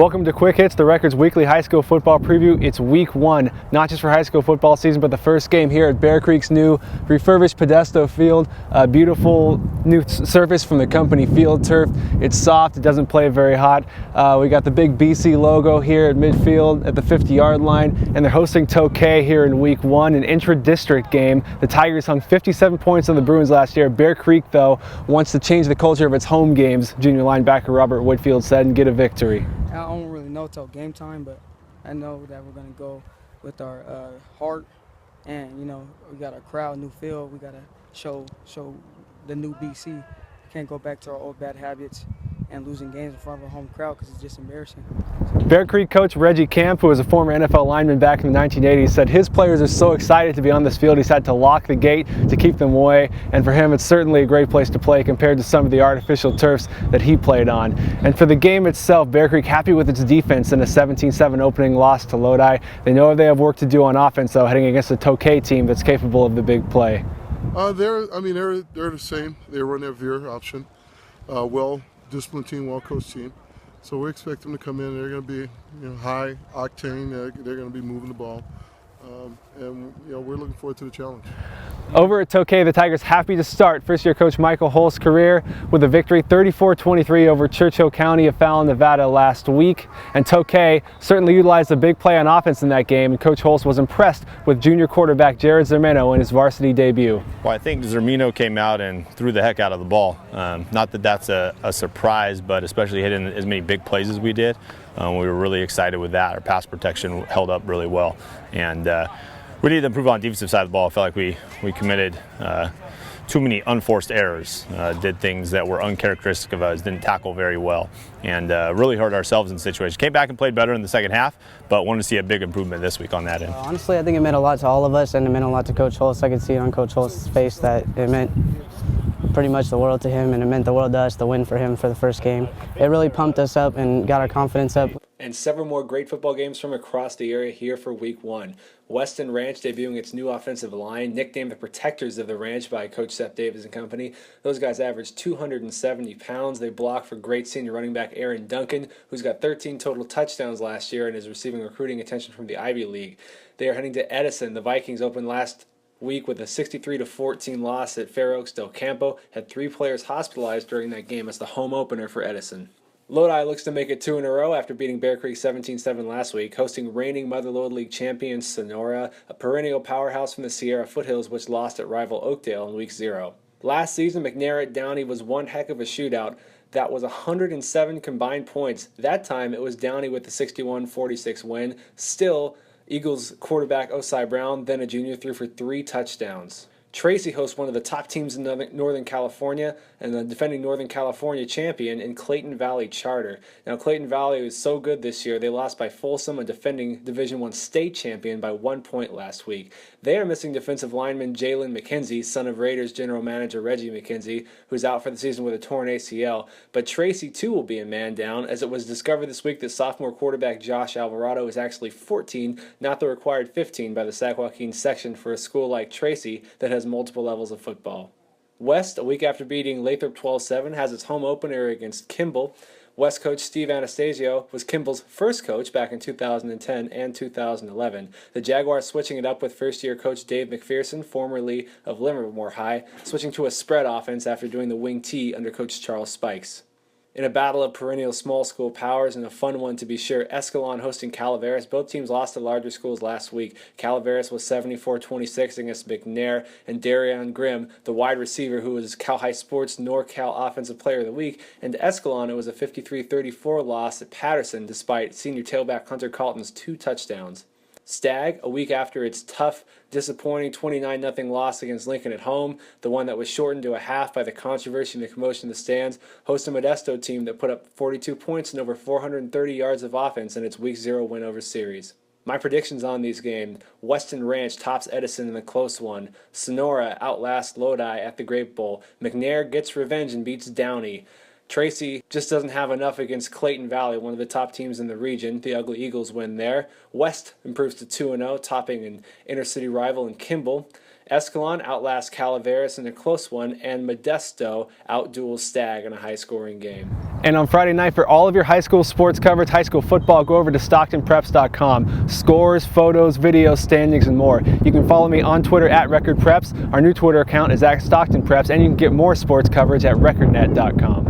Welcome to Quick Hits, the Record's weekly high school football preview. It's week one, not just for high school football season, but the first game here at Bear Creek's new refurbished Podesto Field. A beautiful new surface from the company Field Turf. It's soft, it doesn't play very hot. We got the big BC logo here at midfield at the 50-yard line, and they're hosting Tokay here in week one, an intra-district game. The Tigers hung 57 points on the Bruins last year. Bear Creek, though, wants to change the culture of its home games, junior linebacker Robert Whitfield said, and get a victory. I don't really know till game time, but I know that we're going to go with our heart, and we got a crowd, new field. We got to show the new BC. Can't go back to our old bad habits and losing games in front of a home crowd because it's just embarrassing. Bear Creek coach Reggie Camp, who was a former NFL lineman back in the 1980s, said his players are so excited to be on this field he's had to lock the gate to keep them away, and for him it's certainly a great place to play compared to some of the artificial turfs that he played on. And for the game itself, Bear Creek happy with its defense in a 17-7 opening loss to Lodi. They know they have work to do on offense, though, heading against a Tokay team that's capable of the big play. They're the same. They run their veer option. Well-disciplined team, well-coached team. So we expect them to come in. They're going to be high octane. They're going to be moving the ball. And we're looking forward to the challenge. Over at Tokay, the Tigers happy to start first-year coach Michael Hull's career with a victory 34-23 over Churchill County of Fallon, Nevada last week. And Tokay certainly utilized a big play on offense in that game, and Coach Holtz was impressed with junior quarterback Jared Zermino in his varsity debut. Well, I think Zermino came out and threw the heck out of the ball. Not that that's a surprise, but especially hitting as many big plays as we did. We were really excited with that. Our pass protection held up really well. And we needed to improve on the defensive side of the ball. I felt like we committed too many unforced errors, did things that were uncharacteristic of us, didn't tackle very well, and really hurt ourselves in the situation. Came back and played better in the second half, but wanted to see a big improvement this week on that end. Honestly, I think it meant a lot to all of us, and it meant a lot to Coach Holtz. I could see it on Coach Holtz's face that it meant pretty much the world to him, and it meant the world to us, the win for him for the first game. It really pumped us up and got our confidence up. And several more great football games from across the area here for week one. Weston Ranch debuting its new offensive line, nicknamed the Protectors of the Ranch by Coach Sept and company. Those guys averaged 270 pounds. They block for great senior running back Aaron Duncan, who's got 13 total touchdowns last year and is receiving recruiting attention from the Ivy League. They are heading to Edison. The Vikings opened last week with a 63-14 loss at Fair Oaks Del Campo. Had 3 players hospitalized during that game as the home opener for Edison. Lodi looks to make it 2 in a row after beating Bear Creek 17-7 last week, hosting reigning Mother Lode League champions Sonora, a perennial powerhouse from the Sierra foothills which lost at rival Oakdale in week 0. Last season, McNair at Downey was one heck of a shootout. That was 107 combined points. That time it was Downey with the 61-46 win. Still, Eagles quarterback Osai Brown, then a junior, threw for 3 touchdowns. Tracy hosts one of the top teams in Northern California and the defending Northern California champion in Clayton Valley Charter. Now, Clayton Valley was so good this year, they lost by Folsom, a defending Division I state champion, by 1 point last week. They are missing defensive lineman Jalen McKenzie, son of Raiders general manager Reggie McKenzie, who's out for the season with a torn ACL. But Tracy, too, will be a man down, as it was discovered this week that sophomore quarterback Josh Alvarado is actually 14, not the required 15 by the Sac-Joaquin section for a school like Tracy that has multiple levels of football. West, a week after beating Lathrop 12-7, has its home opener against Kimball. West coach Steve Anastasio was Kimball's first coach back in 2010 and 2011. The Jaguars switching it up with first-year coach Dave McPherson, formerly of Livermore High, switching to a spread offense after doing the wing T under Coach Charles Spikes. In a battle of perennial small school powers and a fun one to be sure, Escalon hosting Calaveras. Both teams lost to larger schools last week. Calaveras was 74-26 against McNair, and Darion Grimm, the wide receiver who was Cal High Sports NorCal Offensive Player of the Week, and Escalon, it was a 53-34 loss at Patterson despite senior tailback Hunter Carlton's 2 touchdowns. Stagg, a week after its tough, disappointing 29-0 loss against Lincoln at home, the one that was shortened to a half by the controversy and the commotion in the stands, hosts a Modesto team that put up 42 points and over 430 yards of offense in its Week 0 win over series. My predictions on these games: Weston Ranch tops Edison in the close one. Sonora outlasts Lodi at the Grape Bowl. McNair gets revenge and beats Downey. Tracy just doesn't have enough against Clayton Valley, one of the top teams in the region. The Ugly Eagles win there. West improves to 2-0, topping an inner-city rival in Kimball. Escalon outlasts Calaveras in a close one, and Modesto outduels Stagg in a high-scoring game. And on Friday night, for all of your high school sports coverage, high school football, go over to StocktonPreps.com. Scores, photos, videos, standings, and more. You can follow me on Twitter at RecordPreps. Our new Twitter account is at StocktonPreps, and you can get more sports coverage at RecordNet.com.